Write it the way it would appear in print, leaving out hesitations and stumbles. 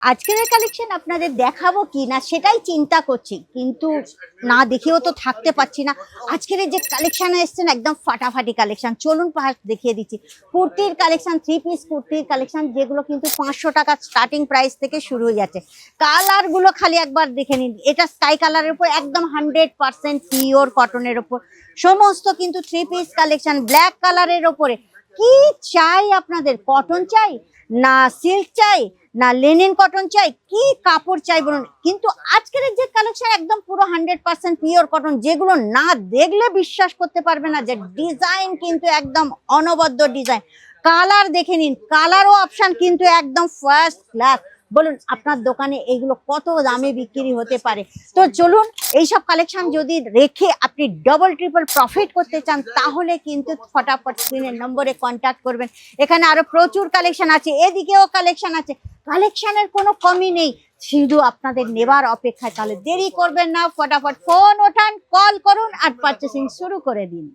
আজকের কালেকশন আপনাদের দেখাবো কি না সেটাই চিন্তা করছি, কিন্তু না দেখেও তো থাকতে পারছি না। আজকের যে কালেকশন এসছেন একদম ফাটাফাটি কালেকশন, চলুন ফার্স্ট দেখিয়ে দিচ্ছি। কুর্তির কালেকশন, 3 পিস কুর্তির কালেকশন, যেগুলো কিন্তু 500 টাকা স্টার্টিং প্রাইস থেকে শুরু হয়ে যাচ্ছে। কালার গুলো খালি একবার দেখে নিন। এটা স্কাই কালারের উপর একদম 100% পিওর কটনের উপর সমস্ত কিন্তু 3 পিস কালেকশন। ব্ল্যাক কালারের ওপরে কি চাই আপনাদের? কটন চাই না সিল্ক চাই না লেনিন কটন চাই, কি কাপড় চাই বলুন। কিন্তু আজকের যে কালেকশন একদম পুরো 100% পিওর কটন, যেগুলো না দেখলে বিশ্বাস করতে পারবে না যে ডিজাইন কিন্তু একদম অনবদ্য ডিজাইন। কালার দেখে নিন, কালারও অপশন কিন্তু একদম ফার্স্ট ক্লাস। বলুন আপনার দোকানে এইগুলো কত দামে বিক্রি হতে পারে? তো চলুন, এইসব কালেকশন যদি রেখে আপনি ডবল ট্রিপল প্রফিট করতে চান তাহলে কিন্তু ফটাফট স্ক্রিনের নম্বরে কন্ট্যাক্ট করবেন। এখানে আরো প্রচুর কালেকশন আছে, এদিকেও কালেকশন আছে, কালেকশনের কোনো কমই নেই, শুধু আপনাদের নেবার অপেক্ষায়। তাহলে দেরি করবেন না, ফটাফট ফোন ওঠান, কল করুন আর পারচেসিং শুরু করে দিন।